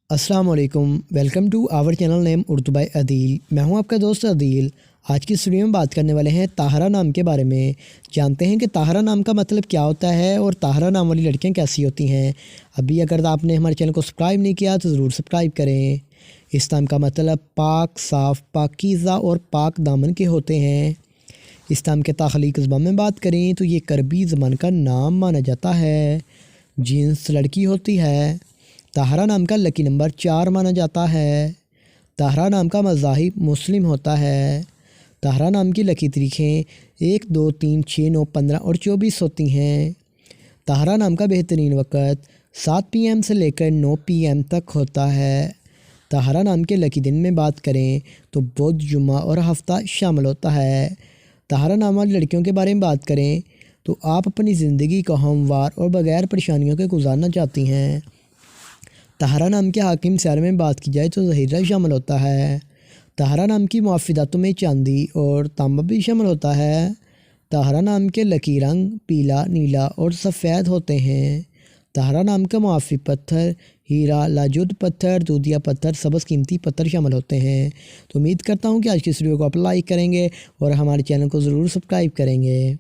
अस्सलाम वालेकुम, welcome to our channel name Urdu by Adeel. मैं हूं आपका दोस्त अदील। आज की इस वीडियो में बात करने वाले हैं ताहरा नाम के बारे में। जानते हैं कि ताहरा नाम का मतलब क्या होता है और ताहरा नाम वाली लड़कियां कैसी होती हैं। अभी अगर आपने हमारे चैनल को सब्सक्राइब नहीं किया तो ज़रूर सब्सक्राइब करें। इस नाम का मतलब पाक, साफ़, पाकीज़ा और पाक दामन के होते हैं। इस नाम के तख्लीक़ ज़बान में बात करें तो ये करबी ज़बान का नाम माना जाता है। जिन्स लड़की होती है। ताहरा नाम का लकी नंबर 4 माना जाता है। ताहरा नाम का मज़ाहिब मुस्लिम होता है। ताहरा नाम की लकी तारीखें 1, 2, 3, 6, 9, 15 और 24 होती हैं। ताहरा नाम का बेहतरीन वक़्त 7 PM से लेकर 9 PM तक होता है। ताहरा नाम के लकी दिन में बात करें तो बुध, जुम्मा और हफ्ता शामिल होता है। ताहरा नाम वाली लड़कियों के बारे में बात करें तो आप अपनी ज़िंदगी को हमवार और बग़ैर परेशानियों के गुजारना चाहती हैं। ताहरा नाम के हाकिम सियारे में बात की जाए तो ज़हीरा शामिल होता है। ताहरा नाम की मुआफ़िदातों में चांदी और तांबा भी शामिल होता है। ताहरा नाम के लकी रंग पीला, नीला और सफ़ेद होते हैं। ताहरा नाम का मुआफ़ी पत्थर हीरा, लाजुद पत्थर, दूधिया पत्थर, सब्ज़ कीमती पत्थर शामिल होते हैं। तो उम्मीद करता हूँ कि आज की इस वीडियो को आप लाइक करेंगे और हमारे चैनल को ज़रूर सब्सक्राइब करेंगे।